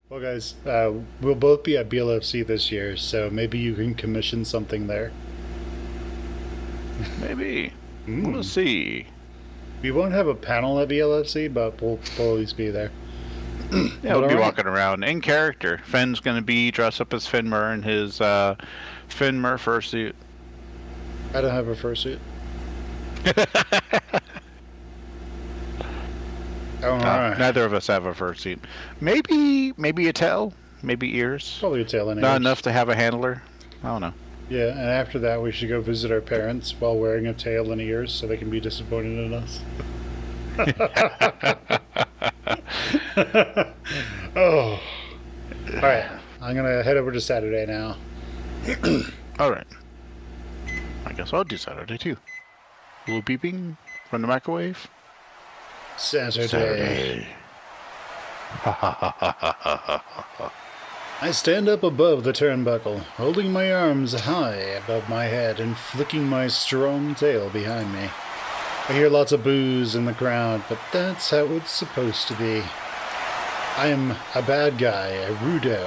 Well, guys, we'll both be at BLFC this year, so maybe you can commission something there. Maybe. We'll Mm. see. We won't have a panel at BLFC, but we'll always be there. Yeah, But we'll all be right. walking around in character. Finn's going to be dressed up as Finn Muir in his Finn Muir fursuit. I don't have a fursuit. All right. Neither of us have a fursuit. Maybe a tail, maybe ears. Probably a tail and Not ears. enough to have a handler. I don't know. Yeah, and after that, we should go visit our parents while wearing a tail and ears so they can be disappointed in us. Oh. All right. I'm going to head over to Saturday now. All right. I guess I'll do Saturday too. A little beeping from the microwave. Saturday. I stand up above the turnbuckle, holding my arms high above my head and flicking my strong tail behind me. I hear lots of boos in the crowd, but that's how it's supposed to be. I am a bad guy, a rudo,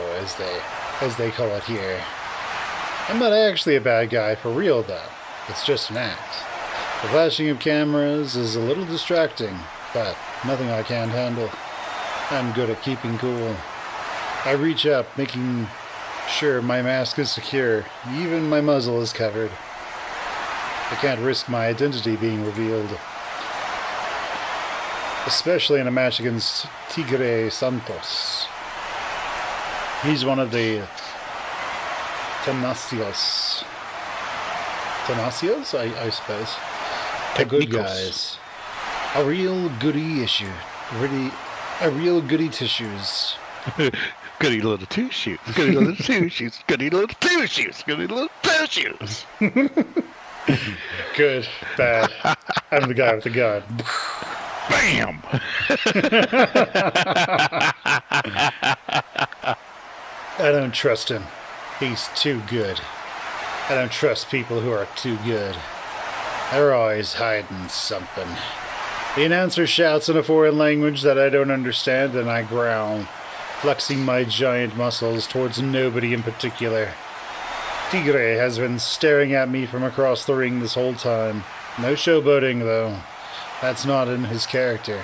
as they call it here. I'm not actually a bad guy for real, though. It's just an act. The flashing of cameras is a little distracting, but nothing I can't handle. I'm good at keeping cool. I reach up, making sure my mask is secure. Even my muzzle is covered. I can't risk my identity being revealed. Especially in a match against Tigre Santos. He's one of the Tenacios. Tenacios, I suppose. The good guys. A real goody issue. A real goody tissues. Goody little two shoes. Goody little two shoes. Goody little two shoes. Goody little two shoes. Good, bad. I'm the guy with the gun. Bam! I don't trust him. He's too good. I don't trust people who are too good. They're always hiding something. The announcer shouts in a foreign language that I don't understand, and I growl, flexing my giant muscles towards nobody in particular. Tigre has been staring at me from across the ring this whole time. No showboating, though. That's not in his character.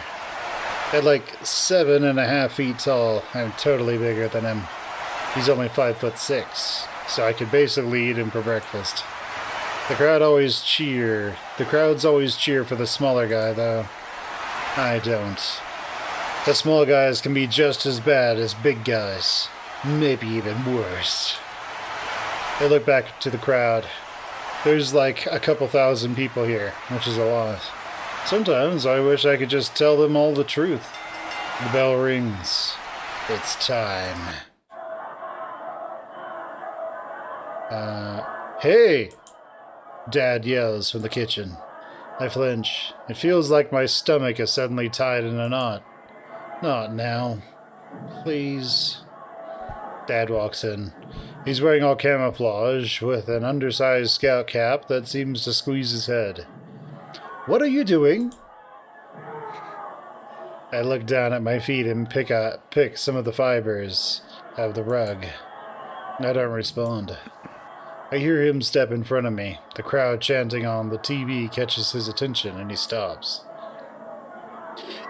At like 7.5 feet tall, I'm totally bigger than him. He's only 5'6", so I could basically eat him for breakfast. The crowds always cheer for the smaller guy, though. I don't. The small guys can be just as bad as big guys. Maybe even worse. I look back to the crowd. There's like a couple thousand people here, which is a lot. Sometimes I wish I could just tell them all the truth. The bell rings. It's time. Hey! Dad yells from the kitchen. I flinch. It feels like my stomach is suddenly tied in a knot. Not now. Please. Dad walks in. He's wearing all camouflage with an undersized scout cap that seems to squeeze his head. What are you doing? I look down at my feet and pick some of the fibers of the rug. I don't respond. I hear him step in front of me. The crowd chanting on the TV catches his attention and he stops.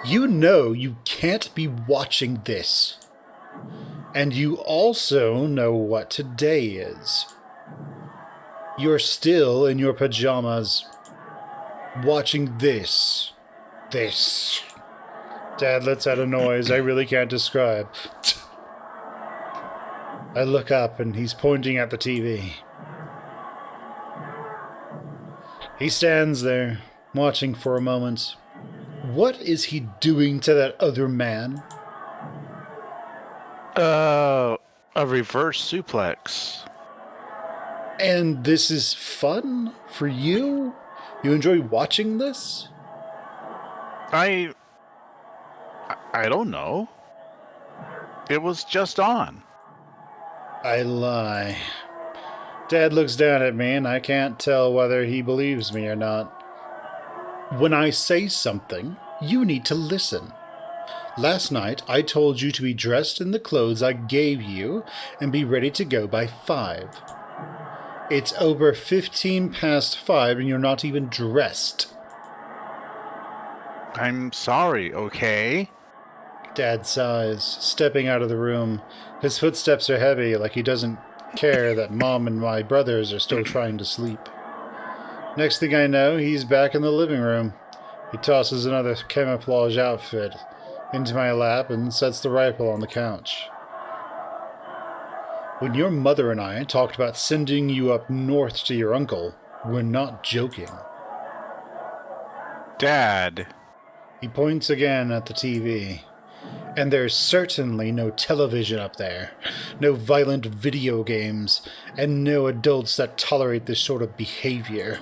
You know you can't be watching this. And you also know what today is. You're still in your pajamas watching this. This. Dad lets out a noise I really can't describe. I look up and he's pointing at the TV. He stands there, watching for a moment. What is he doing to that other man? A reverse suplex. And this is fun for you? You enjoy watching this? I don't know. It was just on. I lie. Dad looks down at me and I can't tell whether he believes me or not. When I say something, you need to listen. Last night, I told you to be dressed in the clothes I gave you and be ready to go by 5. It's over 15 past 5 and you're not even dressed. I'm sorry, okay? Dad sighs, stepping out of the room. His footsteps are heavy, like he doesn't care that Mom and my brothers are still trying to sleep. Next thing I know, he's back in the living room. He tosses another camouflage outfit into my lap and sets the rifle on the couch. When your mother and I talked about sending you up north to your uncle, we're not joking. Dad. He points again at the TV. And there's certainly no television up there, no violent video games, and no adults that tolerate this sort of behavior.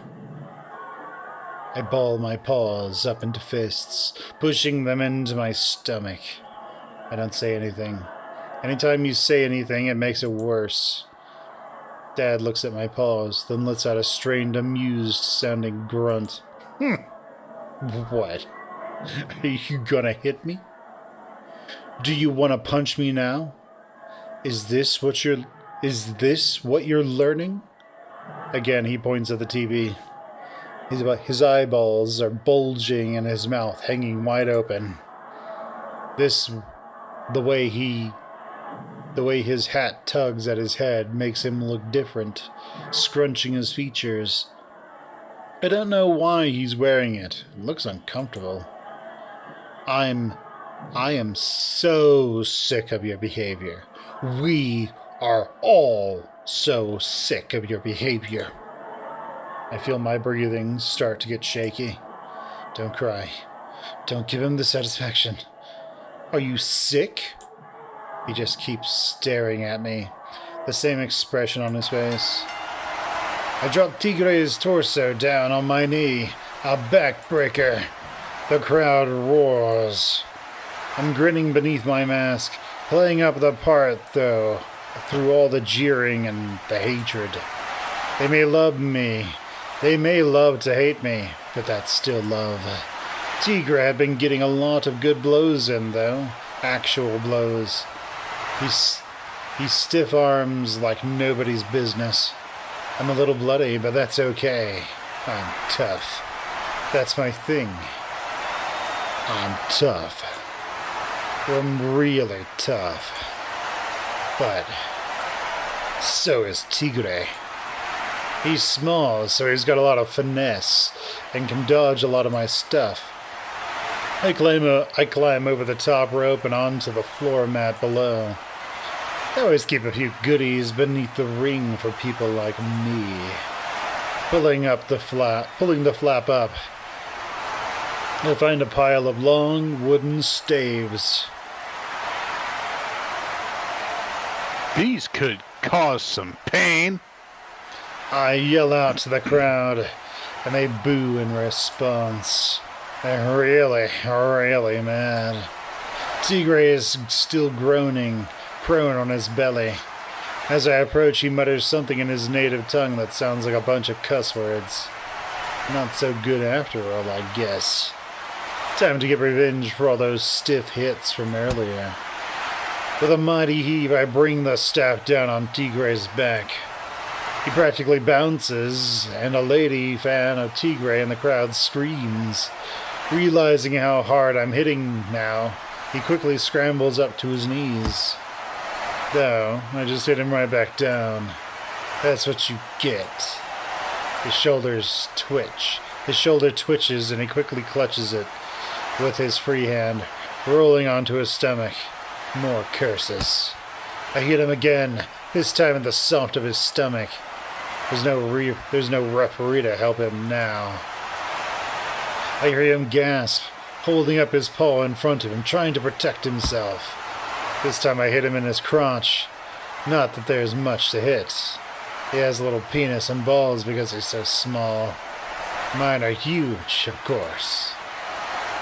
I ball my paws up into fists, pushing them into my stomach. I don't say anything. Anytime you say anything, it makes it worse. Dad looks at my paws, then lets out a strained, amused-sounding grunt. What? Are you gonna hit me? Do you want to punch me now? Is this what you're learning? Again, he points at the TV. His eyeballs are bulging and his mouth hanging wide open. The way his hat tugs at his head makes him look different, scrunching his features. I don't know why he's wearing it. It looks uncomfortable. I am so sick of your behavior. We are all so sick of your behavior. I feel my breathing start to get shaky. Don't cry. Don't give him the satisfaction. Are you sick? He just keeps staring at me, the same expression on his face. I drop Tigre's torso down on my knee, a backbreaker. The crowd roars. I'm grinning beneath my mask, playing up the part, though, through all the jeering and the hatred. They may love me. They may love to hate me, but that's still love. Tigre had been getting a lot of good blows in, though. Actual blows. He stiff arms like nobody's business. I'm a little bloody, but that's okay. I'm tough. That's my thing. I'm tough. I'm really tough. But so is Tigre. He's small, so he's got a lot of finesse and can dodge a lot of my stuff. I climb over the top rope and onto the floor mat below. I always keep a few goodies beneath the ring for people like me. Pulling the flap up, I find a pile of long wooden staves. These could cause some pain. I yell out to the crowd, and they boo in response. They're really, really mad. Tigre is still groaning, prone on his belly. As I approach, he mutters something in his native tongue that sounds like a bunch of cuss words. Not so good after all, I guess. Time to get revenge for all those stiff hits from earlier. With a mighty heave, I bring the staff down on Tigre's back. He practically bounces, and a lady fan of Tigre in the crowd screams. Realizing how hard I'm hitting now, he quickly scrambles up to his knees. Though, I just hit him right back down. That's what you get. His shoulders twitch. His shoulder twitches, and he quickly clutches it with his free hand, rolling onto his stomach. More curses. I hit him again, this time in the soft of his stomach. There's no referee to help him now. I hear him gasp, holding up his paw in front of him, trying to protect himself. This time I hit him in his crotch. Not that there's much to hit. He has a little penis and balls because he's so small. Mine are huge, of course.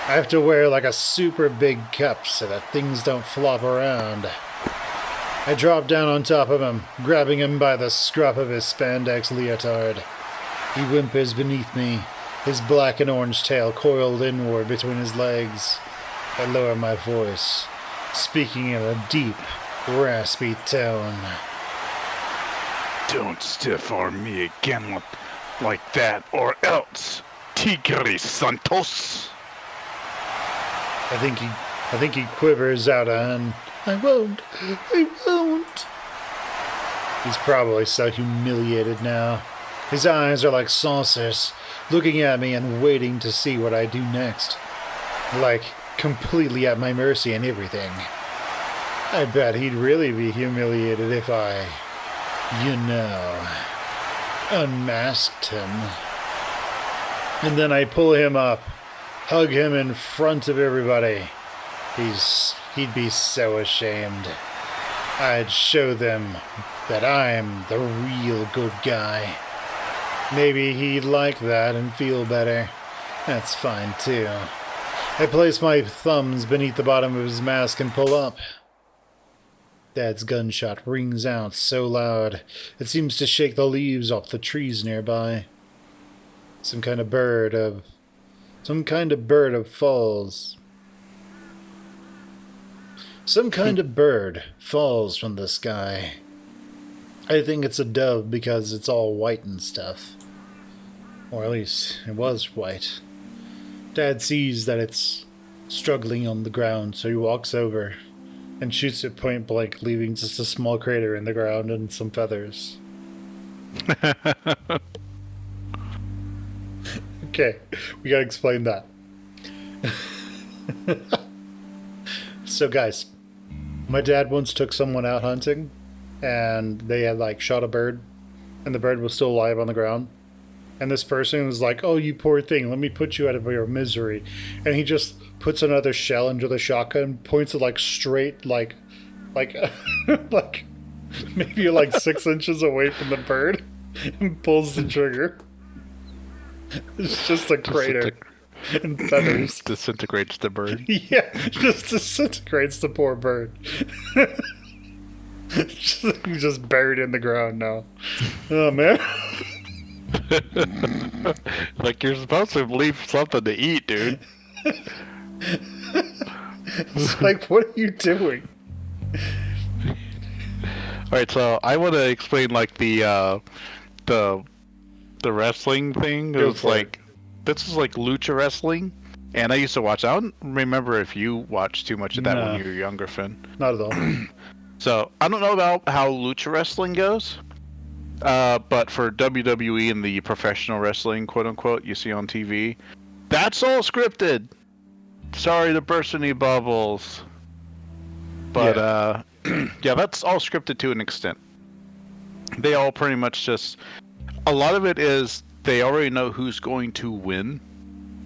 I have to wear like a super big cup so that things don't flop around. I drop down on top of him, grabbing him by the scruff of his spandex leotard. He whimpers beneath me, his black and orange tail coiled inward between his legs. I lower my voice, speaking in a deep, raspy tone. Don't stiff arm me again like that, or else, Tigre Santos. I think he quivers out a hand. I won't. He's probably so humiliated now. His eyes are like saucers, looking at me and waiting to see what I do next. Like, completely at my mercy and everything. I bet he'd really be humiliated if I, unmasked him. And then I pull him up, hug him in front of everybody. He'd be so ashamed. I'd show them that I'm the real good guy. Maybe he'd like that and feel better. That's fine too. I place my thumbs beneath the bottom of his mask and pull up. Dad's gunshot rings out so loud, it seems to shake the leaves off the trees nearby. Some kind of bird falls. Some kind of bird falls from the sky. I think it's a dove because it's all white and stuff. Or at least it was white. Dad sees that it's struggling on the ground, so he walks over and shoots it point blank, leaving just a small crater in the ground and some feathers. Okay, we gotta explain that. So guys, my dad once took someone out hunting, and they had like shot a bird, and the bird was still alive on the ground. And this person was like, "Oh, you poor thing, let me put you out of your misery." And he just puts another shell into the shotgun, points it like straight, like like maybe like 6 inches away from the bird, and pulls the trigger. It's just a crater and feathers. Disintegrates the bird. Yeah, just disintegrates the poor bird. He's just buried in the ground now. Oh man. Like, you're supposed to leave something to eat, dude. It's like, what are you doing? Alright, so I want to explain like the wrestling thing. It was like, this is like lucha wrestling, and I used to watch. I don't remember if you watched too much of that when you were younger, Finn. Not at all. So I don't know about how lucha wrestling goes, but for WWE and the professional wrestling, quote unquote, you see on TV, that's all scripted. Sorry to burst any bubbles, but yeah, that's all scripted to an extent. They all pretty much just, a lot of it is they already know who's going to win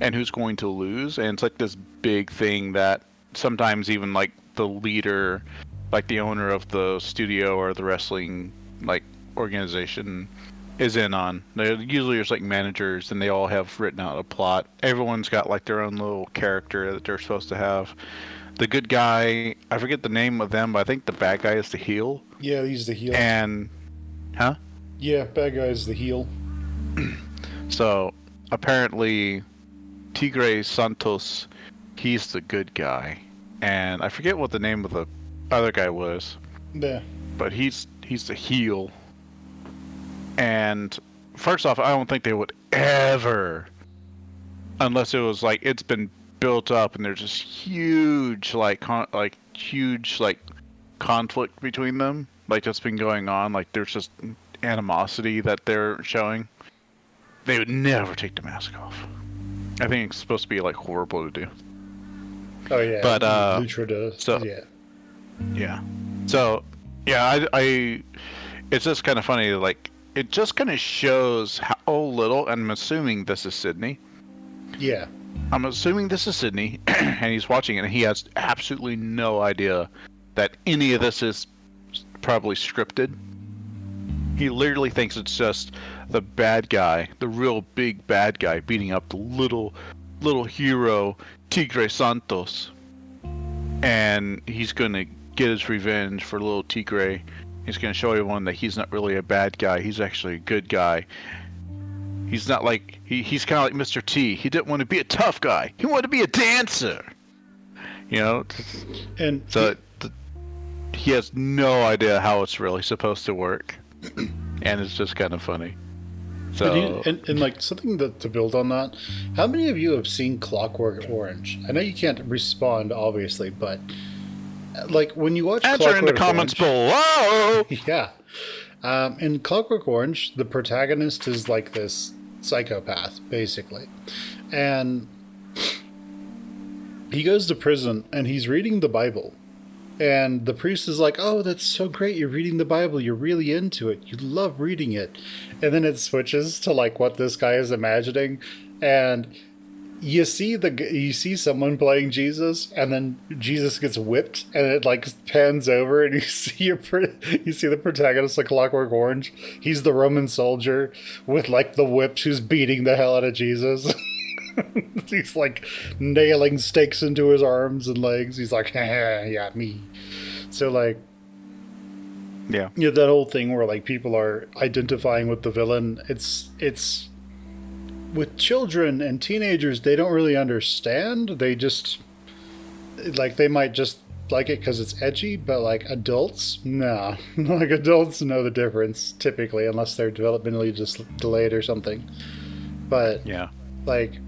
and who's going to lose, and it's like this big thing that sometimes even like the leader, like the owner of the studio or the wrestling like organization, is in on. Usually there's like managers, and they all have written out a plot. Everyone's got like their own little character that they're supposed to have. The good guy, I forget the name of them, but I think the bad guy is the heel. Yeah, he's the heel. And yeah, bad guy is the heel. So apparently Tigre Santos, he's the good guy, and I forget what the name of the other guy was. Yeah. But he's the heel. And first off, I don't think they would ever, unless it was like it's been built up and there's this huge huge conflict between them, like that's been going on, like there's just animosity that they're showing. They would never take the mask off. I think it's supposed to be like horrible to do. Oh yeah. But Lucha does. So yeah. So yeah, I it's just kind of funny, like it just kind of shows how little, and I'm assuming this is Sydney. Yeah. I'm assuming this is Sydney, and he's watching it, and he has absolutely no idea that any of this is probably scripted. He literally thinks it's just the bad guy, the real big bad guy, beating up the little hero Tigre Santos, and he's gonna get his revenge for little Tigre. He's gonna show everyone that he's not really a bad guy. He's actually a good guy. He's not like he's kind of like Mr. T. He didn't want to be a tough guy. He wanted to be a dancer. You know, And so he has no idea how it's really supposed to work, and it's just kind of funny. So, and like something to build on that, how many of you have seen Clockwork Orange? I know you can't respond, obviously, but like when you watch answer in the Clockwork comments Orange, below. yeah, in Clockwork Orange, the protagonist is like this psychopath, basically, and he goes to prison and he's reading the Bible. And the priest is like, "Oh, that's so great. You're reading the Bible. You're really into it. You love reading it." And then it switches to like what this guy is imagining. And you see someone playing Jesus, and then Jesus gets whipped, and it like pans over, and you see the protagonist of Clockwork Orange. He's the Roman soldier with like the whip who's beating the hell out of Jesus. He's like nailing stakes into his arms and legs. He's like, yeah, me. So like, Yeah. that whole thing where like people are identifying with the villain. It's with children and teenagers, they don't really understand. They just like they might just like it because it's edgy, but like adults, no. Like adults know the difference typically, unless they're developmentally just delayed or something. But Yeah. like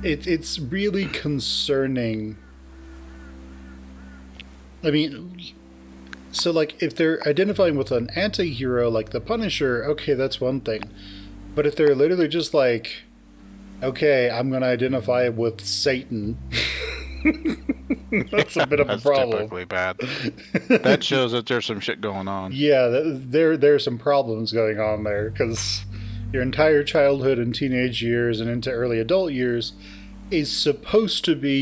it's really concerning. I mean, so like if they're identifying with an anti-hero like the Punisher, okay, that's one thing. But if they're literally just like, okay, I'm going to identify with Satan, that's a bit of a problem. That's typically bad. That shows that there's some shit going on. Yeah, there's some problems going on there, because your entire childhood and teenage years and into early adult years is supposed to be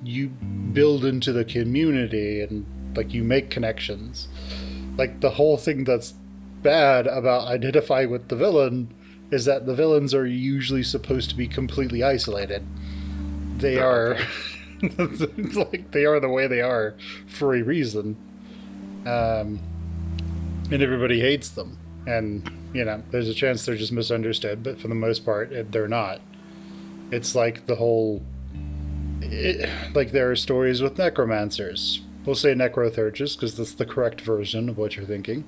you build into the community and like you make connections. Like the whole thing that's bad about identifying with the villain is that the villains are usually supposed to be completely isolated. They are it's like they are the way they are for a reason. And everybody hates them. And there's a chance they're just misunderstood, but for the most part, they're not. It's like the whole... like there are stories with necromancers. We'll say necrothurges, because that's the correct version of what you're thinking.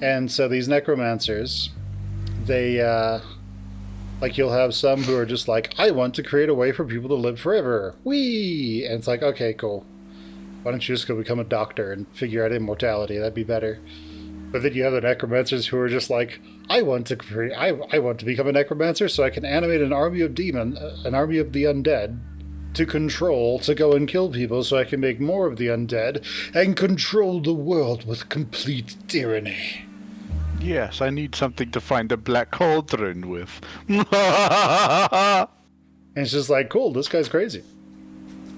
And so these necromancers, they... like you'll have some who are just like, I want to create a way for people to live forever. Whee! And it's like, okay, cool. Why don't you just go become a doctor and figure out immortality? That'd be better. But then you have the necromancers who are just like, I want to become a necromancer so I can animate an army of the undead to control, to go and kill people so I can make more of the undead and control the world with complete tyranny. Yes, I need something to find a black cauldron with. And it's just like, cool, this guy's crazy.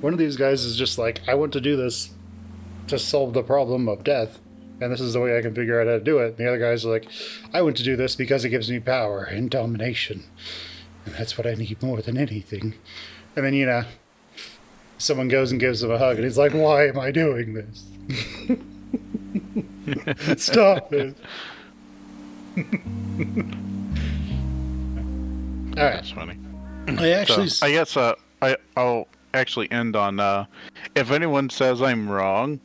One of these guys is just like, I want to do this to solve the problem of death. And this is the way I can figure out how to do it. And the other guys are like, I want to do this because it gives me power and domination. And that's what I need more than anything. And then, someone goes and gives him a hug. And he's like, why am I doing this? Stop it. All right. That's funny. I guess I'll actually end on if anyone says I'm wrong,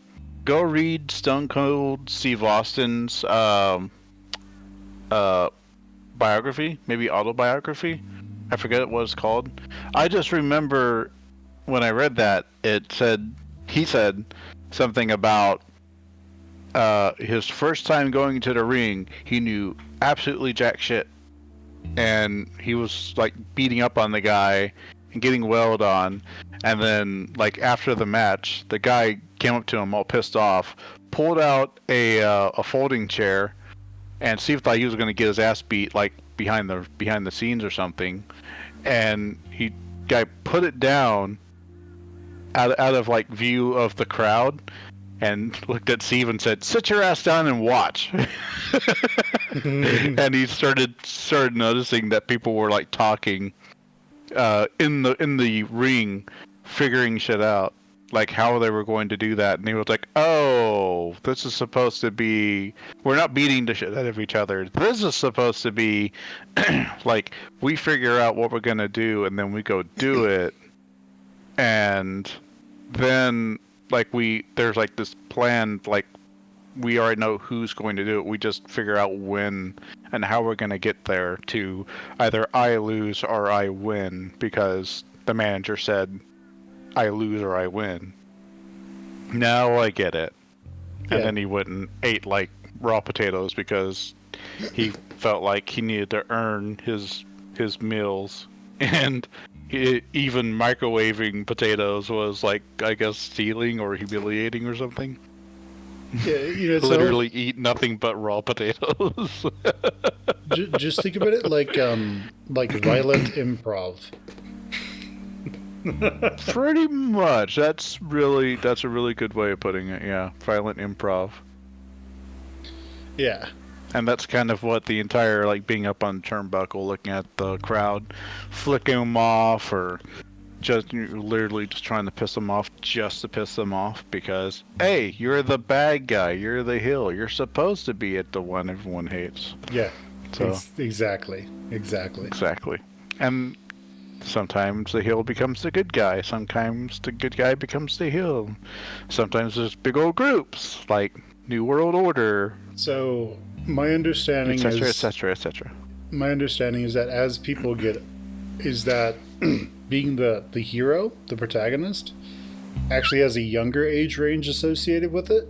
go read Stone Cold Steve Austin's biography, maybe autobiography. I forget what it's called. I just remember when I read that he said something about his first time going to the ring. He knew absolutely jack shit, and he was like beating up on the guy and getting wailed on. And then, like after the match, the guy came up to him all pissed off, pulled out a folding chair, and Steve thought he was going to get his ass beat like behind the scenes or something. And guy put it down out of like view of the crowd, and looked at Steve and said, "Sit your ass down and watch." And he started noticing that people were like talking in the ring, figuring shit out, like how they were going to do that. And he was like, "Oh, this is supposed to be, we're not beating the shit out of each other. This is supposed to be like we figure out what we're gonna do and then we go do it." And then there's like this plan, like we already know who's going to do it. We just figure out when and how we're going to get there to either I lose or I win, because the manager said I lose or I win. Now I get it. Yeah. And then he went and ate like raw potatoes because he felt like he needed to earn his meals. And even microwaving potatoes was like, I guess, stealing or humiliating or something. Yeah, Literally eat nothing but raw potatoes. Just think about it like violent improv. Pretty much. That's a really good way of putting it. Yeah, violent improv. Yeah. And that's kind of what the entire, like, being up on the turnbuckle, looking at the crowd, flicking them off, or just literally just trying to piss them off just to piss them off, because, hey, you're the bad guy, you're the heel, you're supposed to be at the one everyone hates. Yeah. So Exactly. And sometimes the heel becomes the good guy, sometimes the good guy becomes the heel. Sometimes there's big old groups, like New World Order. So my understanding etc. My understanding is that as people being the hero, the protagonist, actually has a younger age range associated with it,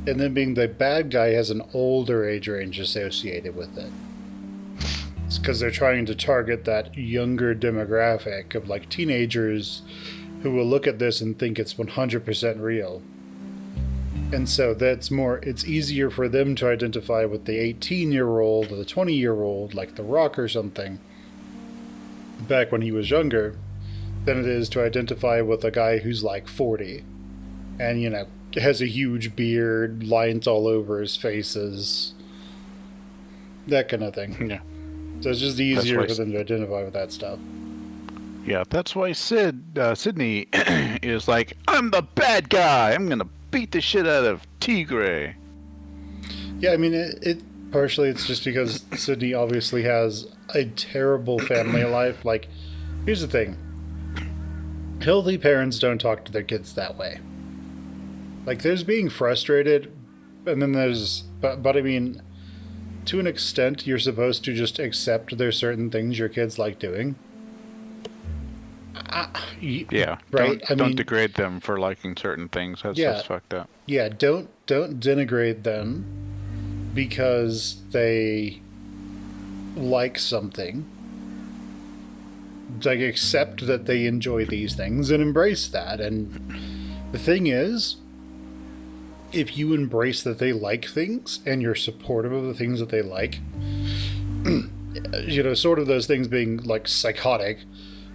and then being the bad guy has an older age range associated with it. It's because they're trying to target that younger demographic of like teenagers who will look at this and think it's 100% real. And so it's easier for them to identify with the 18-year-old or the 20-year-old, like The Rock or something, back when he was younger, than it is to identify with a guy who's like 40 and, has a huge beard, lines all over his faces, that kind of thing. Yeah. So it's just easier for them to identify with that stuff. Yeah, that's why Sydney is like, I'm the bad guy, I'm gonna beat the shit out of Tigre. Yeah, I mean, it partially it's just because Sydney obviously has a terrible family life. Like, here's the thing. Healthy parents don't talk to their kids that way. Like, there's being frustrated, and then there's... But I mean, to an extent, you're supposed to just accept there's certain things your kids like doing. Yeah, right. Don't degrade them for liking certain things. That's just fucked up. Yeah, don't denigrate them because they like something. Like, accept that they enjoy these things and embrace that. And the thing is, if you embrace that they like things and you're supportive of the things that they like, sort of those things being like psychotic,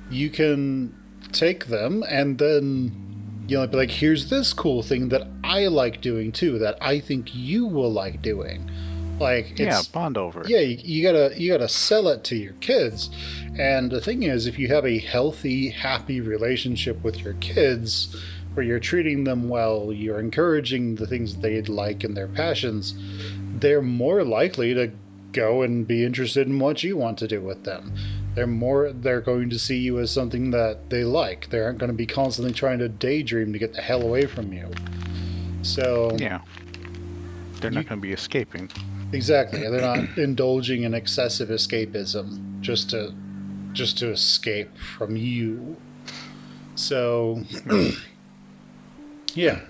you can take them and then, be like, here's this cool thing that I like doing too, that I think you will like doing. Like, bond over it. Yeah, you gotta sell it to your kids. And the thing is, if you have a healthy, happy relationship with your kids, where you're treating them well, you're encouraging the things that they'd like and their passions, they're more likely to go and be interested in what you want to do with them. They're going to see you as something that they like. They aren't going to be constantly trying to daydream to get the hell away from you. So yeah, they're not going to be escaping. Exactly. They're not indulging in excessive escapism just to escape from you. So yeah.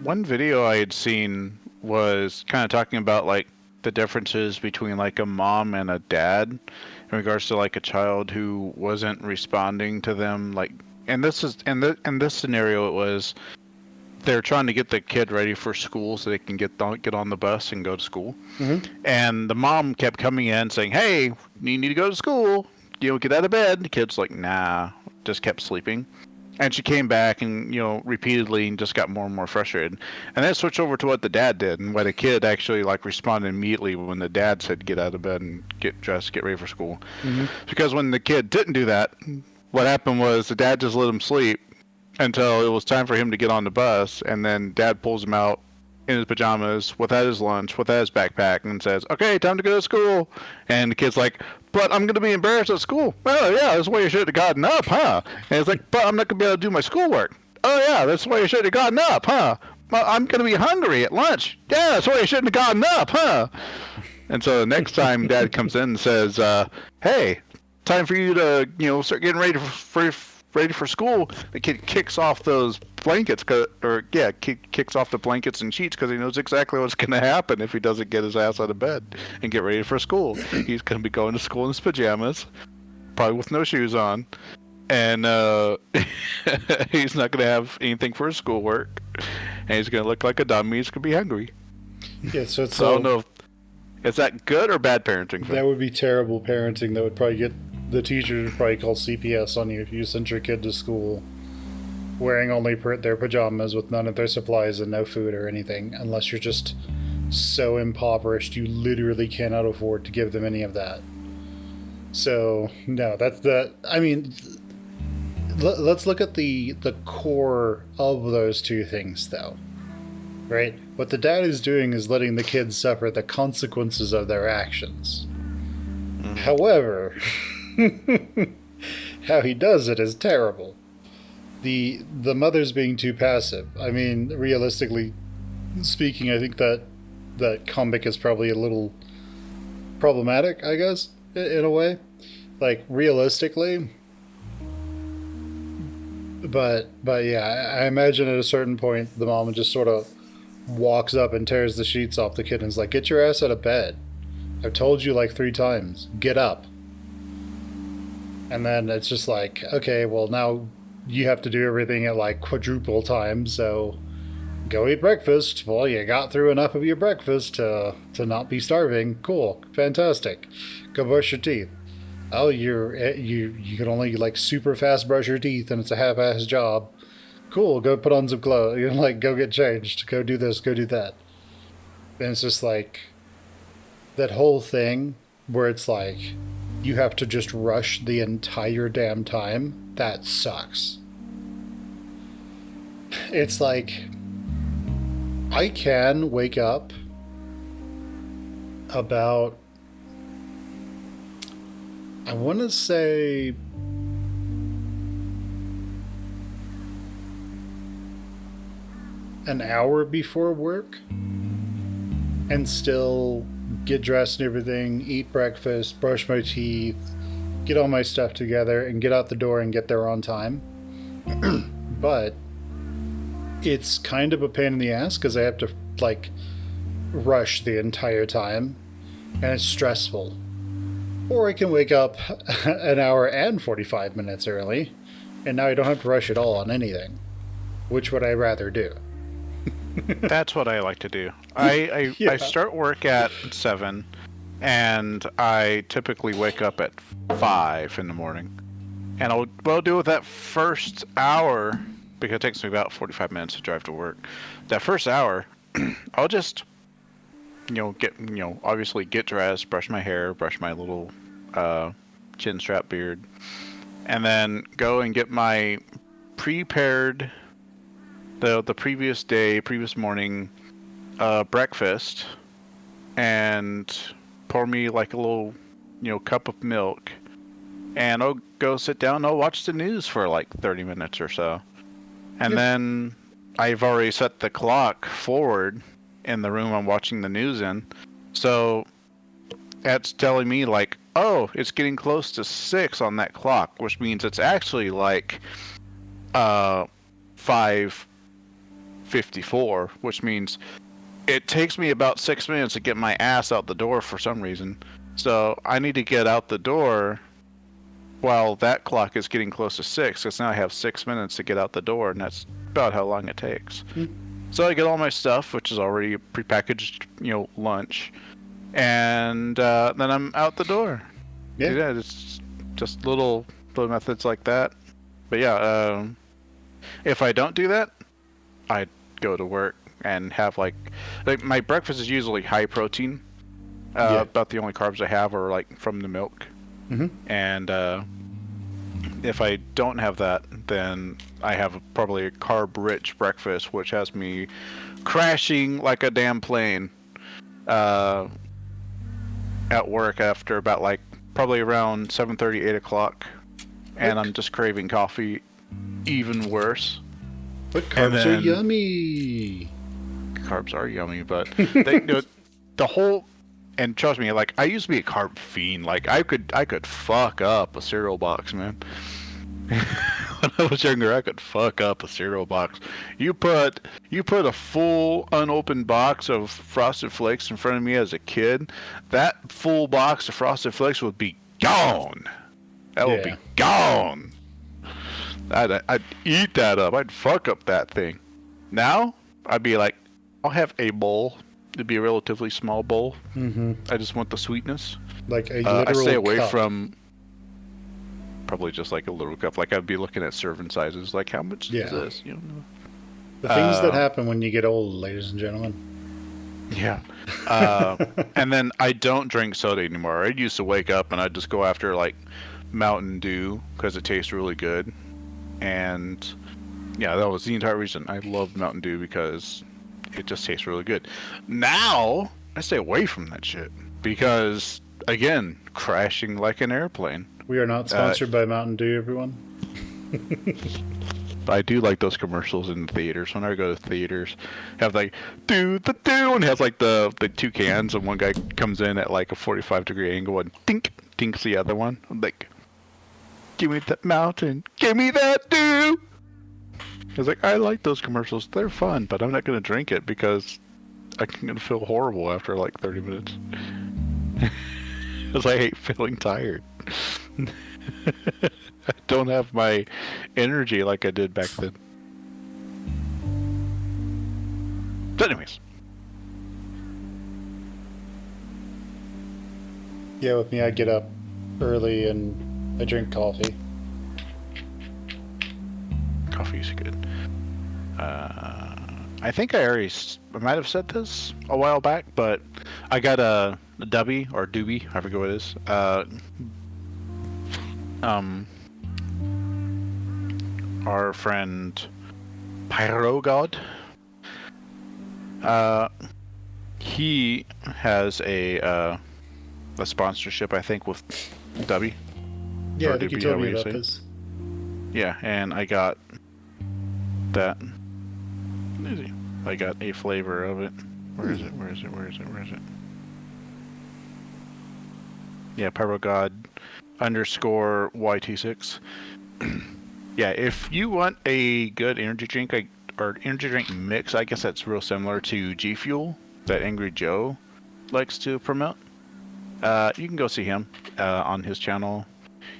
One video I had seen was kind of talking about like the differences between like a mom and a dad in regards to like a child who wasn't responding to them, like, and this scenario, it was they're trying to get the kid ready for school so they can get on the bus and go to school. Mm-hmm. And the mom kept coming in saying, hey, you need to go to school, get out of bed. The kid's like, nah, just kept sleeping. And she came back and, repeatedly, and just got more and more frustrated. And then switched over to what the dad did, and why the kid actually, like, responded immediately when the dad said, get out of bed and get dressed, get ready for school. Mm-hmm. Because when the kid didn't do that, what happened was the dad just let him sleep until it was time for him to get on the bus, and then dad pulls him out in his pajamas, without his lunch, without his backpack, and says, "Okay, time to go to school." And the kid's like, "But I'm gonna be embarrassed at school." "Well, yeah, that's why you should have gotten up, huh?" And it's like, "But I'm not gonna be able to do my schoolwork." "Oh yeah, that's why you should have gotten up, huh?" "Well, I'm gonna be hungry at lunch." "Yeah, that's why you shouldn't have gotten up, huh?" And so the next time Dad comes in and says, "Hey, time for you to, start getting ready for school," the kid kicks off those blankets, kicks off the blankets and sheets because he knows exactly what's going to happen if he doesn't get his ass out of bed and get ready for school. He's going to be going to school in his pajamas, probably with no shoes on, and he's not going to have anything for his schoolwork, and he's going to look like a dummy. He's going to be hungry. Yeah, so I don't know. Is that good or bad parenting? That would be terrible parenting. That would probably get the teacher to probably call CPS on you if you sent your kid to school wearing only their pajamas with none of their supplies and no food or anything, unless you're just so impoverished you literally cannot afford to give them any of that. So, no, that's the... I mean, let's look at the core of those two things, though. Right? What the dad is doing is letting the kids suffer the consequences of their actions. However, how he does it is terrible. The mother's being too passive. I mean, realistically speaking, I think that comic is probably a little problematic, I guess, in a way. Like, realistically. But yeah, I imagine at a certain point the mom just sort of walks up and tears the sheets off the kid and is like, "Get your ass out of bed. I've told you like 3 times. Get up." And then it's just like, okay, well, now you have to do everything at like quadruple time, so go eat breakfast. Well, you got through enough of your breakfast to not be starving. Cool. Fantastic. Go brush your teeth. Oh, you can only like super fast brush your teeth and it's a half-ass job. Cool, go put on some clothes. You're like, go get changed. Go do this, go do that. And it's just like that whole thing where it's like you have to just rush the entire damn time. That sucks. It's like I can wake up about, I want to say, an hour before work and still get dressed and everything, eat breakfast, brush my teeth, get all my stuff together, and get out the door and get there on time. But it's kind of a pain in the ass because I have to, like, rush the entire time, and it's stressful. Or I can wake up an hour and 45 minutes early, and now I don't have to rush at all on anything. Which would I rather do? That's what I like to do. I start work at 7, and I typically wake up at 5 in the morning. And I'll do it that first hour, because it takes me about 45 minutes to drive to work. That first hour, I'll just, obviously get dressed, brush my hair, brush my little chin strap beard, and then go and get my prepared the previous morning breakfast, and pour me like a little cup of milk, and I'll go sit down and I'll watch the news for like 30 minutes or so. And then I've already set the clock forward in the room I'm watching the news in, so that's telling me like, oh, it's getting close to 6 on that clock, which means it's actually like 5:54, which means it takes me about 6 minutes to get my ass out the door for some reason. So I need to get out the door while that clock is getting close to 6, because now I have 6 minutes to get out the door, and that's about how long it takes. So I get all my stuff, which is already a prepackaged, lunch, and then I'm out the door. Yeah, it's just little methods like that. But yeah, if I don't do that, I go to work and have like my breakfast is usually high protein. About the only carbs I have are like from the milk. And if I don't have that, then I have probably a carb-rich breakfast, which has me crashing like a damn plane at work after about like probably around 7:30, 8 o'clock, and I'm just craving coffee even worse. But carbs are yummy. Carbs are yummy, but they, the whole, and trust me, like I used to be a carb fiend. Like I could fuck up a cereal box, man. When I was younger, I could fuck up a cereal box. You put a full unopened box of Frosted Flakes in front of me as a kid, that full box of Frosted Flakes would be gone. That would be gone. I'd eat that up. I'd fuck up that thing. Now, I'd be like, I'll have a bowl. It'd be a relatively small bowl. Mm-hmm. I just want the sweetness. Like a literal I stay away cup. from probably just like a little cup. Like I'd be looking at serving sizes. Like how much is this? You know. The things that happen when you get old, ladies and gentlemen. Yeah. And then I don't drink soda anymore. I used to wake up and I'd just go after like Mountain Dew because it tastes really good. And yeah, that was the entire reason. I loved Mountain Dew because it just tastes really good. Now, I stay away from that shit because, again, crashing like an airplane. We are not sponsored by Mountain Dew, everyone. I do like those commercials in the theaters. When I go to theaters, have like, do the do, and it has like the two cans, and one guy comes in at like a 45-degree angle and tinks the other one. I'm like, give me that mountain, give me that dew. I was like, I like those commercials. They're fun, but I'm not going to drink it because I'm going to feel horrible after like 30 minutes. Because I hate feeling tired. I don't have my energy like I did back then. But anyways. Yeah, with me, I get up early and I drink coffee. Coffee's good. I think I might have said this a while back, but I got a Dubby or Doobie, I forget what it is. Our friend Pyro God. He has a sponsorship, I think, with Dubby. Yeah, I think you told me about this. Yeah, and I got that. I got a flavor of it. Where is it? Yeah, PyroGod _ YT6. Yeah, if you want a good energy drink, or energy drink mix, I guess that's real similar to G Fuel that Angry Joe likes to promote. You can go see him on his channel.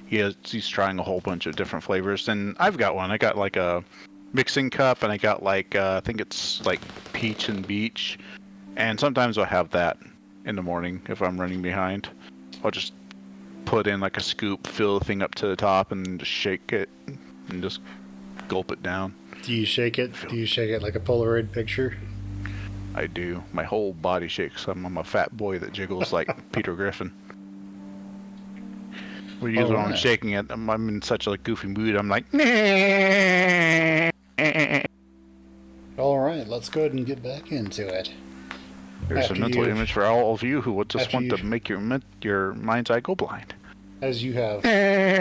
He's trying a whole bunch of different flavors, and I've got one. I got like a mixing cup, and I got like I think it's like peach and beach, and sometimes I'll have that in the morning if I'm running behind. I'll just put in like a scoop, fill the thing up to the top, and just shake it and just gulp it down. Do you shake it? Do you shake it like a Polaroid picture? I do. My whole body shakes. I'm a fat boy that jiggles like Peter Griffin. When I'm shaking it, I'm in such a goofy mood. I'm like, nah. All right, let's go ahead and get back into it. There's a mental image for all of you who would just want to make your mind's eye go blind. As you have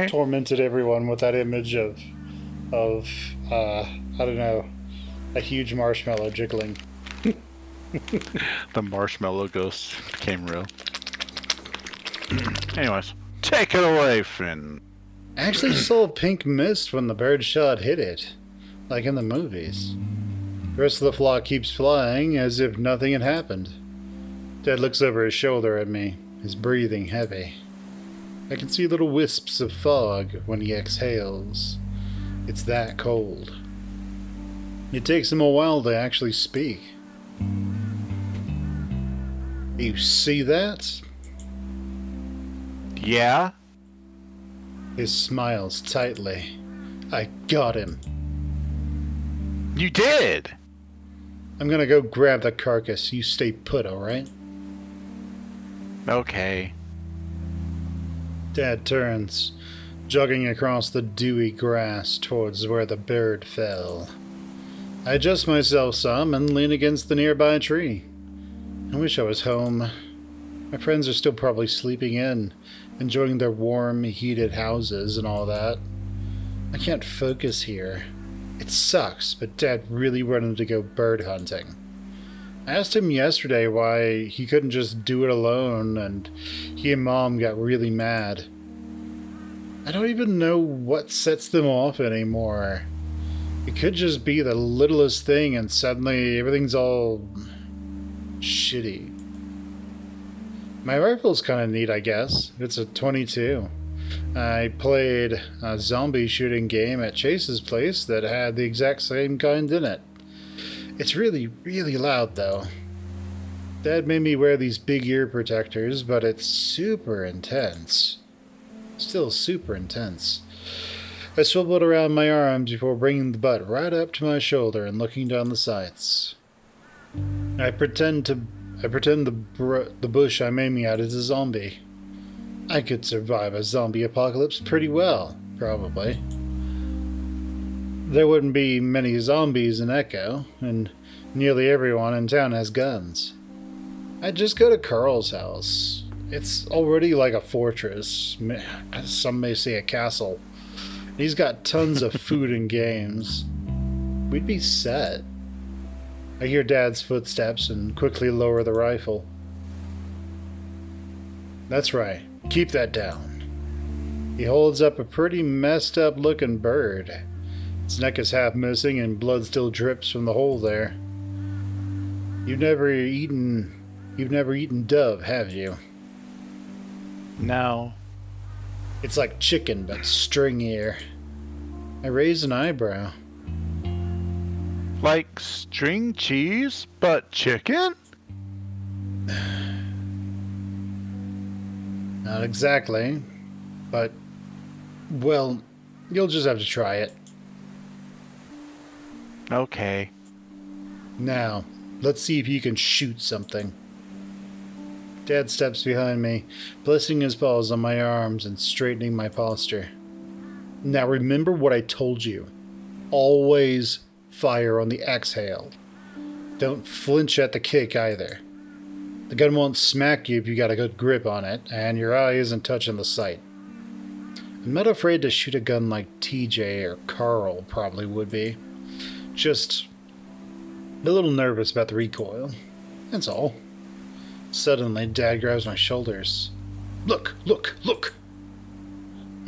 tormented everyone with that image of I don't know, a huge marshmallow jiggling. The marshmallow ghost became real. Anyways, take it away, Flynn. I actually saw a pink mist when the bird shot hit it, like in the movies. The rest of the flock keeps flying as if nothing had happened. Dad looks over his shoulder at me, his breathing heavy. I can see little wisps of fog when he exhales. It's that cold. It takes him a while to actually speak. You see that? Yeah? He smiles tightly. I got him. You did! I'm gonna go grab the carcass. You stay put, alright? Okay. Dad turns, jogging across the dewy grass towards where the bird fell. I adjust myself some and lean against the nearby tree. I wish I was home. My friends are still probably sleeping in, enjoying their warm, heated houses and all that. I can't focus here. It sucks, but Dad really wanted to go bird hunting. I asked him yesterday why he couldn't just do it alone, and he and Mom got really mad. I don't even know what sets them off anymore. It could just be the littlest thing and suddenly everything's all shitty. My rifle's kind of neat, I guess. It's a 22. I played a zombie shooting game at Chase's place that had the exact same kind in it. It's really, really loud, though. Dad made me wear these big ear protectors, but it's super intense. Still super intense. I swiveled around my arms before bringing the butt right up to my shoulder and looking down the sights. I pretend the bush I'm aiming at is a zombie. I could survive a zombie apocalypse pretty well, probably. There wouldn't be many zombies in Echo, and nearly everyone in town has guns. I'd just go to Carl's house. It's already like a fortress. Some may say a castle. He's got tons of food and games. We'd be set. I hear Dad's footsteps and quickly lower the rifle. That's right. Keep that down. He holds up a pretty messed up looking bird. Its neck is half missing and blood still drips from the hole there. You've never eaten dove, have you? No. It's like chicken, but stringier. I raise an eyebrow. Like string cheese, but chicken? Not exactly, but, well, you'll just have to try it. Okay. Now, let's see if you can shoot something. Dad steps behind me, placing his paws on my arms and straightening my posture. Now remember what I told you. Always fire on the exhale. Don't flinch at the kick either. The gun won't smack you if you got a good grip on it, and your eye isn't touching the sight. I'm not afraid to shoot a gun like TJ or Carl probably would be. Just a little nervous about the recoil. That's all. Suddenly, Dad grabs my shoulders. Look, look, look!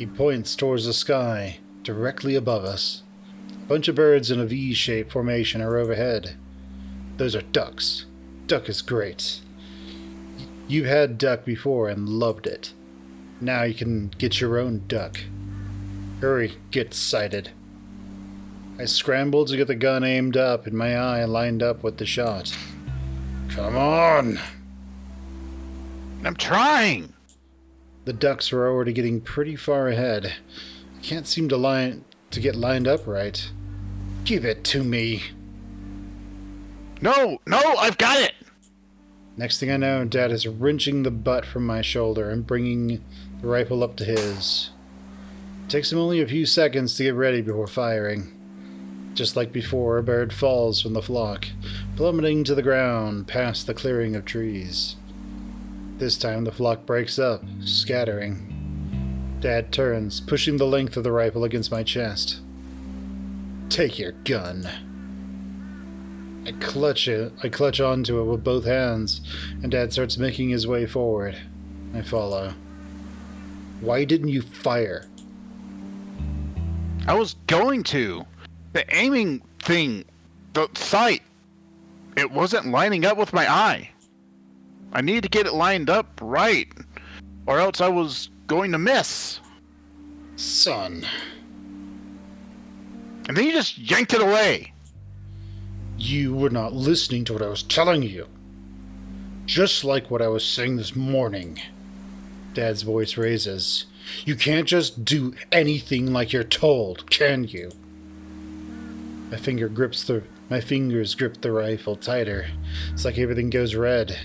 He points towards the sky, directly above us. A bunch of birds in a V-shaped formation are overhead. Those are ducks. Duck is great. You've had duck before and loved it. Now you can get your own duck. Hurry, get sighted. I scrambled to get the gun aimed up and my eye lined up with the shot. Come on! I'm trying! The ducks are already getting pretty far ahead. I can't seem to get lined up right. Give it to me. No, I've got it! Next thing I know, Dad is wrenching the butt from my shoulder and bringing the rifle up to his. It takes him only a few seconds to get ready before firing. Just like before, a bird falls from the flock, plummeting to the ground past the clearing of trees. This time the flock breaks up, scattering. Dad turns, pushing the length of the rifle against my chest. Take your gun. I clutch onto it with both hands, and Dad starts making his way forward. I follow. Why didn't you fire? I was going to. The aiming thing, the sight, it wasn't lining up with my eye. I need to get it lined up right, or else I was going to miss. Son. And then you just yanked it away. You were not listening to what I was telling you. Just like what I was saying this morning. Dad's voice raises. You can't just do anything like you're told, can you? My fingers grip the rifle tighter. It's like everything goes red.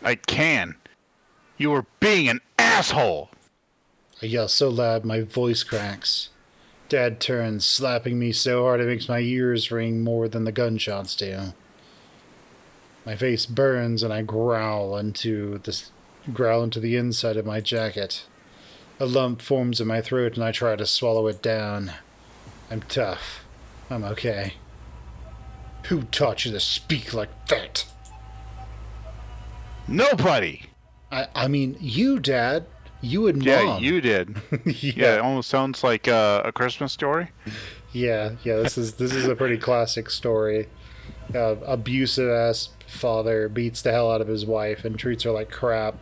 I can. You were being an asshole. I yell so loud my voice cracks. Dad turns, slapping me so hard it makes my ears ring more than the gunshots do. My face burns and I growl into the inside of my jacket. A lump forms in my throat and I try to swallow it down. I'm tough. I'm okay. Who taught you to speak like that? Nobody. I mean, you, Dad. You and Mom. Yeah, you did. Yeah. It almost sounds like a Christmas story. Yeah. This is a pretty classic story. Abusive ass father beats the hell out of his wife and treats her like crap,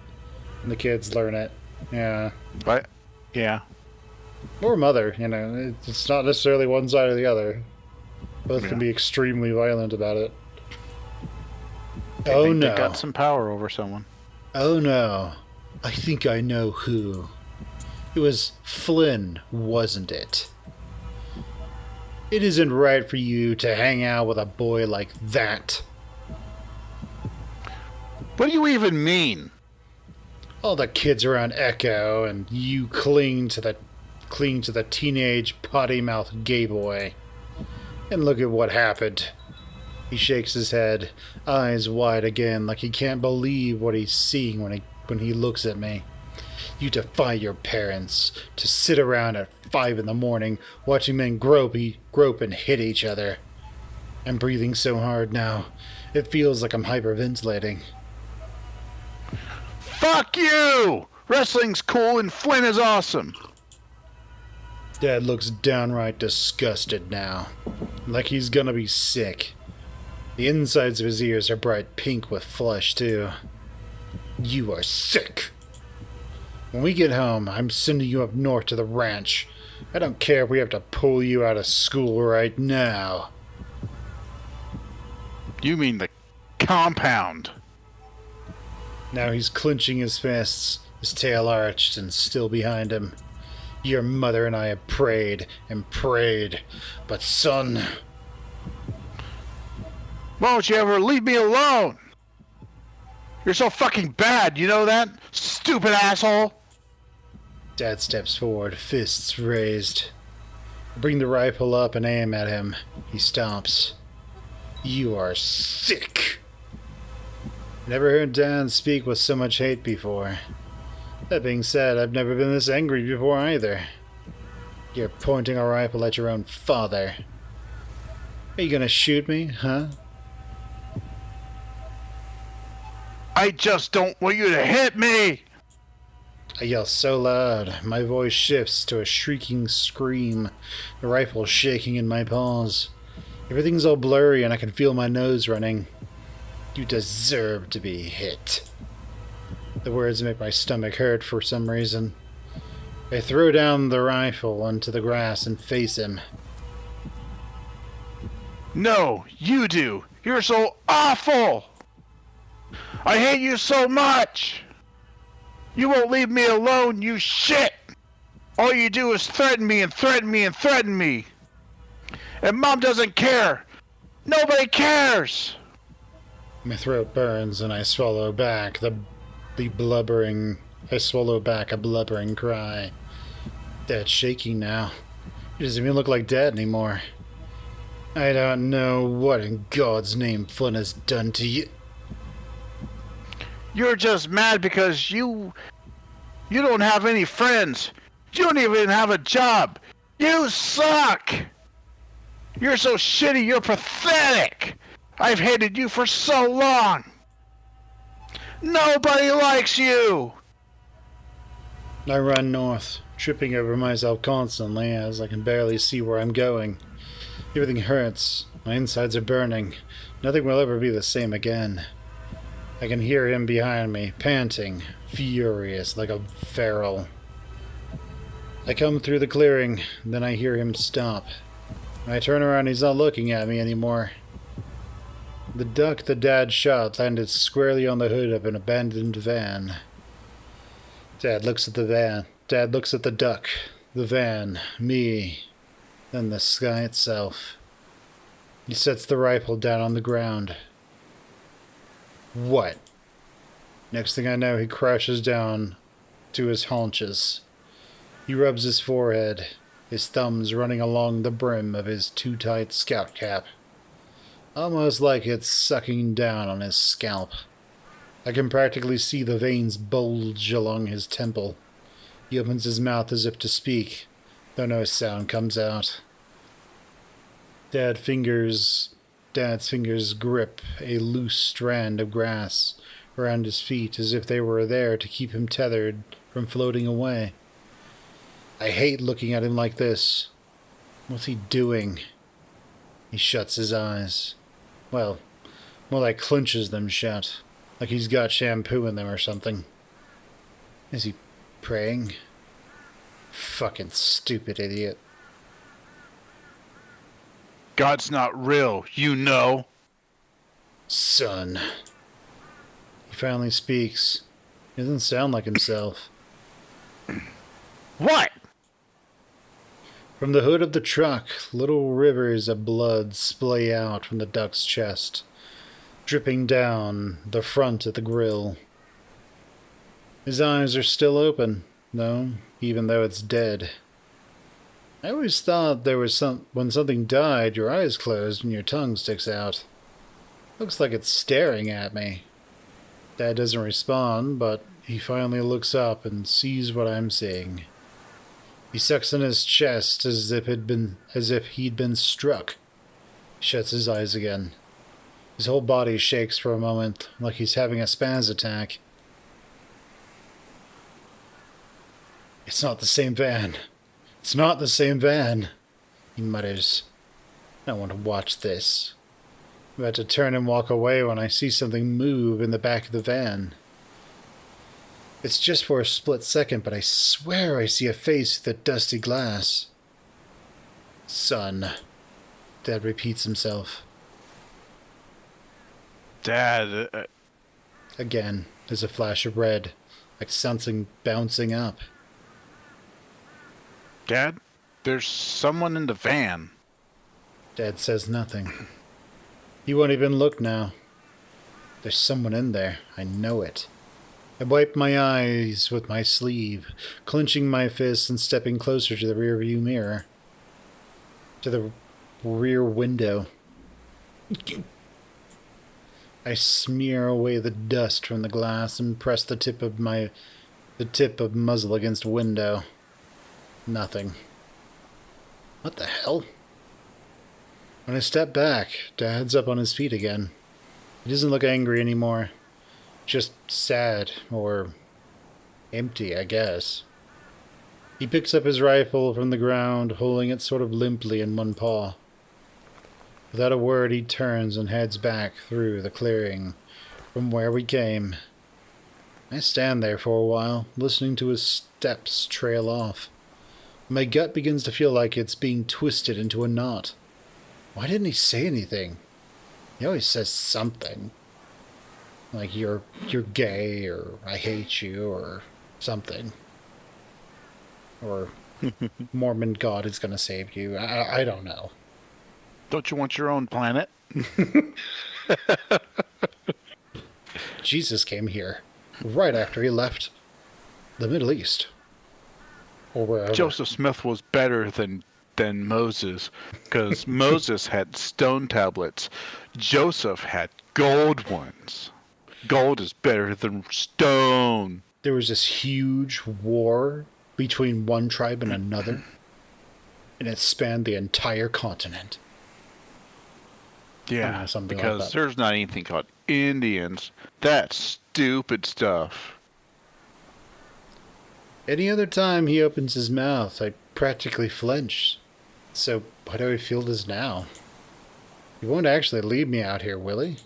and the kids learn it. Yeah. But yeah. Or mother. It's not necessarily one side or the other. Both can be extremely violent about it. They got some power over someone. Oh no. I think I know who. It was Flynn, wasn't it? It isn't right for you to hang out with a boy like that. What do you even mean? All the kids around Echo, and you cling to the teenage potty-mouthed gay boy. And look at what happened. He shakes his head, eyes wide again, like he can't believe what he's seeing when he looks at me. You defy your parents to sit around at 5 in the morning watching men grope and hit each other. I'm breathing so hard now, it feels like I'm hyperventilating. Fuck you! Wrestling's cool and Flynn is awesome. Dad looks downright disgusted now, like he's gonna be sick. The insides of his ears are bright pink with flesh, too. You are sick. When we get home, I'm sending you up north to the ranch. I don't care if we have to pull you out of school right now. You mean the compound? Now he's clenching his fists, his tail arched and still behind him. Your mother and I have prayed and prayed, but son... Won't you ever leave me alone? You're so fucking bad, you know that? Stupid asshole! Dad steps forward, fists raised. I bring the rifle up and aim at him. He stops. You are sick. Never heard Dad speak with so much hate before. That being said, I've never been this angry before either. You're pointing a rifle at your own father. Are you gonna shoot me, huh? I just don't want you to hit me! I yell so loud, my voice shifts to a shrieking scream, the rifle shaking in my paws. Everything's all blurry and I can feel my nose running. You deserve to be hit. The words make my stomach hurt for some reason. I throw down the rifle onto the grass and face him. No, you do! You're so awful! I hate you so much! You won't leave me alone, you shit! All you do is threaten me and threaten me and threaten me! And Mom doesn't care! Nobody cares! My throat burns and I swallow back a blubbering cry. Dad's shaking now. He doesn't even look like Dad anymore. I don't know what in God's name Flynn has done to you. You're just mad because you don't have any friends. You don't even have a job. You suck! You're so shitty, you're pathetic! I've hated you for so long! Nobody likes you! I run north, tripping over myself constantly as I can barely see where I'm going. Everything hurts. My insides are burning. Nothing will ever be the same again. I can hear him behind me, panting, furious like a feral. I come through the clearing, then I hear him stop. When I turn around, he's not looking at me anymore. The duck the Dad shot landed squarely on the hood of an abandoned van. Dad looks at the van. Dad looks at the duck, the van, me, then the sky itself. He sets the rifle down on the ground. What? Next thing I know, he crashes down to his haunches. He rubs his forehead. his thumbs running along the brim of his too-tight scout cap, almost like it's sucking down on his scalp. I can practically see the veins bulge along his temple. He opens his mouth as if to speak, though no sound comes out. Dad's fingers grip a loose strand of grass around his feet as if they were there to keep him tethered from floating away. I hate looking at him like this. What's he doing? He shuts his eyes. Well, more like clenches them shut, like he's got shampoo in them or something. Is he praying? Fucking stupid idiot. God's not real, you know. Son. He finally speaks. He doesn't sound like himself. What? From the hood of the truck, little rivers of blood splay out from the duck's chest, dripping down the front of the grill. His eyes are still open, though, even though it's dead. I always thought there was when something died, your eyes closed and your tongue sticks out. Looks like it's staring at me. Dad doesn't respond, but he finally looks up and sees what I'm seeing. He sucks in his chest as if he'd been struck. He shuts his eyes again. His whole body shakes for a moment, like he's having a spaz attack. It's not the same van. It's not the same van, he mutters. I don't want to watch this. I'm about to turn and walk away when I see something move in the back of the van. It's just for a split second, but I swear I see a face through the dusty glass. Son, Dad repeats himself. Dad... Again, there's a flash of red, like something bouncing up. Dad, there's someone in the van. Dad says nothing. He won't even look now. There's someone in there. I know it. I wipe my eyes with my sleeve, clenching my fists and stepping closer to the rearview mirror. To the rear window. I smear away the dust from the glass and press the tip of muzzle against window. Nothing. What the hell? When I step back, Dad's up on his feet again. He doesn't look angry anymore. Just sad, or empty, I guess. He picks up his rifle from the ground, holding it sort of limply in one paw. Without a word, he turns and heads back through the clearing from where we came. I stand there for a while, listening to his steps trail off. My gut begins to feel like it's being twisted into a knot. Why didn't he say anything? He always says something. Like, you're gay, or I hate you, or something. Or Mormon God is going to save you. I don't know. Don't you want your own planet? Jesus came here right after he left the Middle East. Or wherever. Joseph Smith was better than Moses, because Moses had stone tablets. Joseph had gold ones. Gold is better than stone. There was this huge war between one tribe and another, and it spanned the entire continent. Yeah, something because like that. There's not anything called Indians. That's stupid stuff. Any other time he opens his mouth, I practically flinch. So why do I feel this now? He won't actually leave me out here, will he?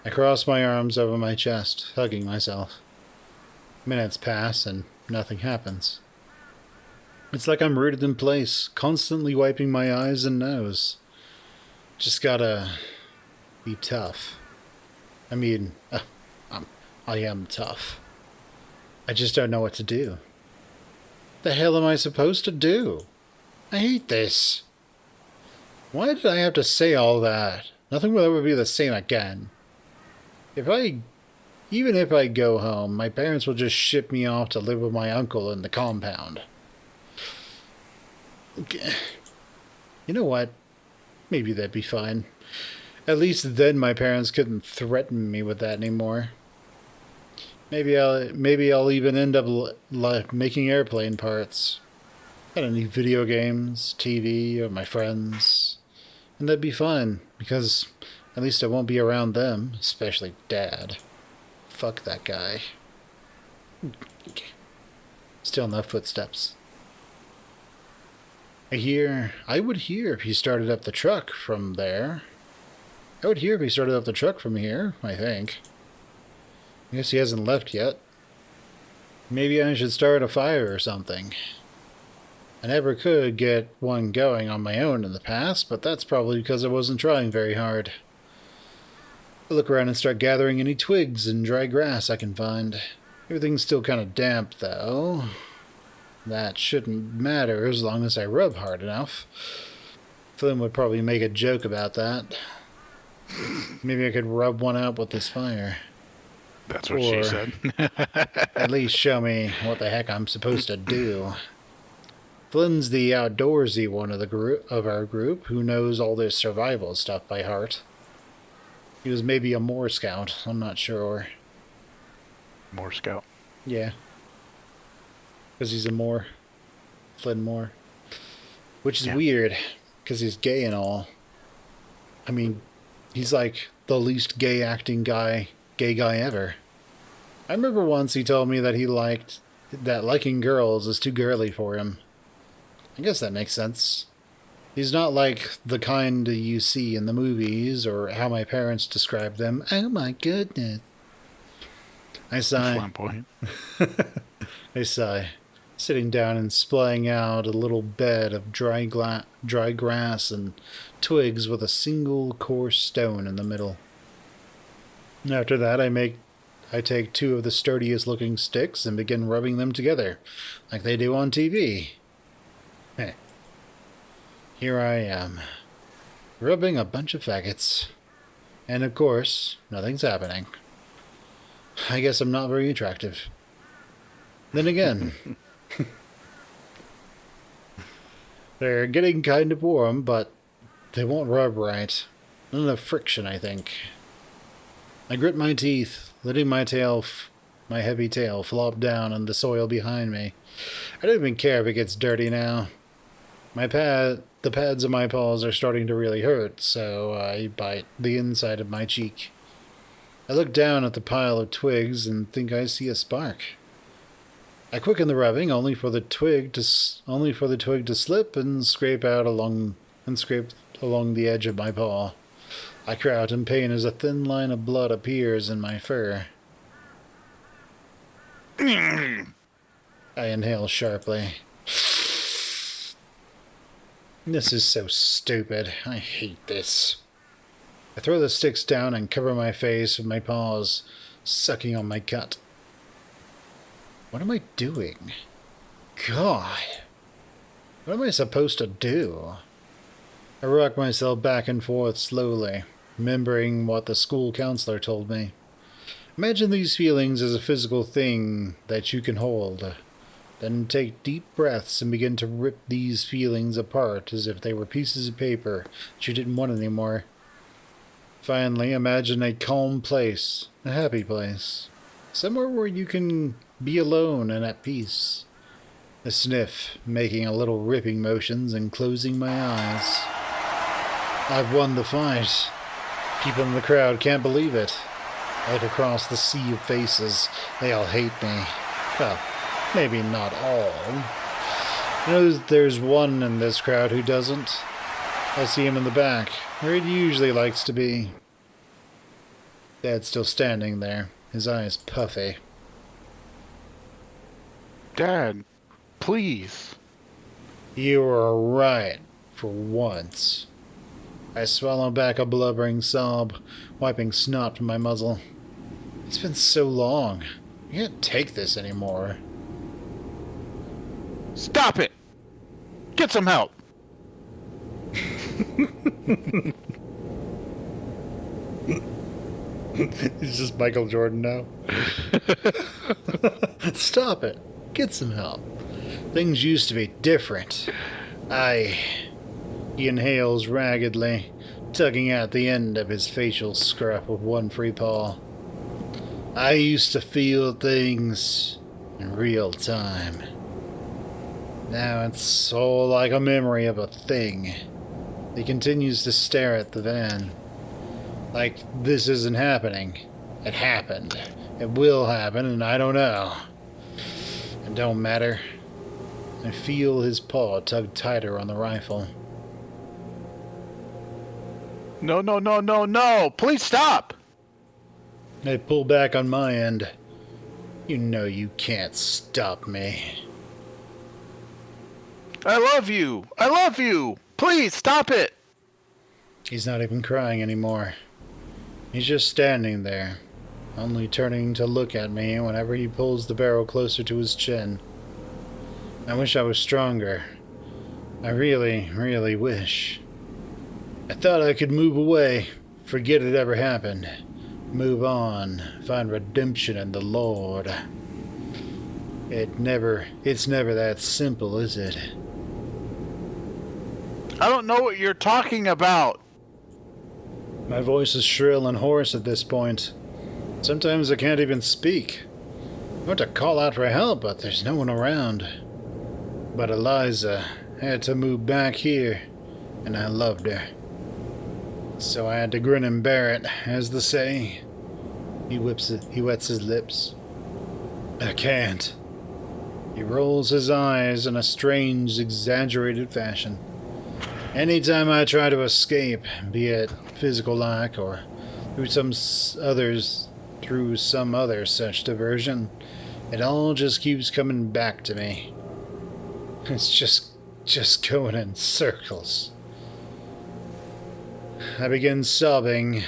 I cross my arms over my chest, hugging myself. Minutes pass and nothing happens. It's like I'm rooted in place, constantly wiping my eyes and nose. Just gotta be tough. I mean, I am tough. I just don't know what to do. The hell am I supposed to do? I hate this. Why did I have to say all that? Nothing will ever be the same again. Even if I go home, my parents will just ship me off to live with my uncle in the compound. You know what? Maybe that'd be fine. At least then my parents couldn't threaten me with that anymore. Maybe I'll even end up making airplane parts. I don't need video games, TV, or my friends. And that'd be fun, because at least I won't be around them, especially Dad. Fuck that guy. Still no footsteps. I would hear if he started up the truck from there. I would hear if he started up the truck from here, I think. I guess he hasn't left yet. Maybe I should start a fire or something. I never could get one going on my own in the past, but that's probably because I wasn't trying very hard. I'll look around and start gathering any twigs and dry grass I can find. Everything's still kind of damp, though. That shouldn't matter as long as I rub hard enough. Flynn would probably make a joke about that. Maybe I could rub one out with this fire. That's what she said. At least show me what the heck I'm supposed to do. Flynn's the outdoorsy one of our group who knows all this survival stuff by heart. He was maybe a Moor Scout, I'm not sure. More Scout. Yeah. Because he's a Moor. Flynn Moore. Which is weird, because he's gay and all. I mean, he's like the least gay guy ever. I remember once he told me that liking girls is too girly for him. I guess that makes sense. He's not like the kind you see in the movies or how my parents describe them. Oh my goodness. I sigh. I sigh, sitting down and splaying out a little bed of dry grass and twigs with a single coarse stone in the middle. After that, I take two of the sturdiest looking sticks and begin rubbing them together, like they do on TV. Here I am, rubbing a bunch of faggots. And of course, nothing's happening. I guess I'm not very attractive. Then again, they're getting kind of warm, but they won't rub right. Not enough friction, I think. I grit my teeth, letting my heavy tail flop down on the soil behind me. I don't even care if it gets dirty now. The pads of my paws are starting to really hurt, so I bite the inside of my cheek. I look down at the pile of twigs and think I see a spark. I quicken the rubbing, only for the twig to slip and scrape along the edge of my paw. I cry out in pain as a thin line of blood appears in my fur. I inhale sharply. This is so stupid. I hate this. I throw the sticks down and cover my face with my paws, sucking on my cut. What am I doing? God. What am I supposed to do? I rock myself back and forth slowly, remembering what the school counselor told me. Imagine these feelings as a physical thing that you can hold. Then take deep breaths and begin to rip these feelings apart as if they were pieces of paper that you didn't want anymore. Finally, imagine a calm place, a happy place, somewhere where you can be alone and at peace. I sniff, making a little ripping motions and closing my eyes. I've won the fight. People in the crowd can't believe it. I look across the sea of faces. They all hate me. Well, maybe not all. I know there's one in this crowd who doesn't. I see him in the back, where he usually likes to be. Dad's still standing there, his eyes puffy. Dad, please. You were right, for once. I swallow back a blubbering sob, wiping snot from my muzzle. It's been so long. I can't take this anymore. Stop it! Get some help! He's just Michael Jordan now. Stop it. Get some help. Things used to be different. I. He inhales raggedly, tugging out the end of his facial scruff with one free paw. I used to feel things in real time. Now it's all like a memory of a thing. He continues to stare at the van. Like this isn't happening. It happened. It will happen, and I don't know. It don't matter. I feel his paw tug tighter on the rifle. No, no, no, no, no! Please stop! I pull back on my end. You know you can't stop me. I love you! I love you! Please stop it! He's not even crying anymore. He's just standing there, only turning to look at me whenever he pulls the barrel closer to his chin. I wish I was stronger. I really, really wish. I thought I could move away, forget it ever happened, move on, find redemption in the Lord. It's never that simple, is it? I don't know what you're talking about. My voice is shrill and hoarse at this point. Sometimes I can't even speak. I want to call out for help, but there's no one around. But Eliza had to move back here, and I loved her. So I had to grin and bear it, as the say. He wets his lips. I can't. He rolls his eyes in a strange, exaggerated fashion. Anytime I try to escape, be it physical-like or through some other such diversion, it all just keeps coming back to me. It's just going in circles. I begin sobbing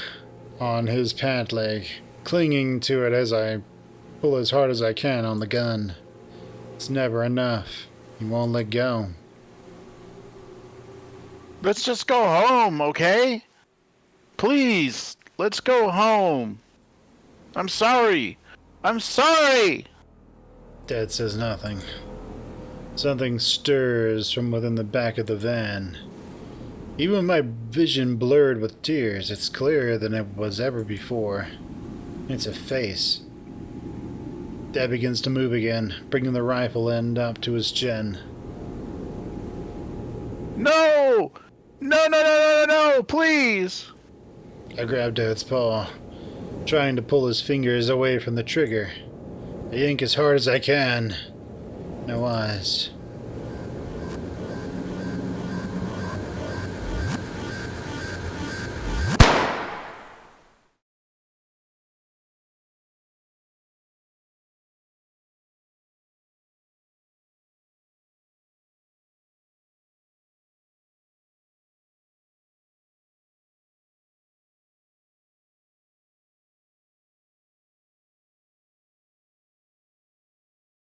on his pant leg, clinging to it as I pull as hard as I can on the gun. It's never enough. He won't let go. Let's just go home, okay? Please, let's go home. I'm sorry. I'm sorry! Dad says nothing. Something stirs from within the back of the van. Even with my vision blurred with tears, it's clearer than it was ever before. It's a face. Dad begins to move again, bringing the rifle end up to his chin. No! No, no, no, no, no, no, please! I grab Dad's paw, trying to pull his fingers away from the trigger. I yank as hard as I can. No eyes.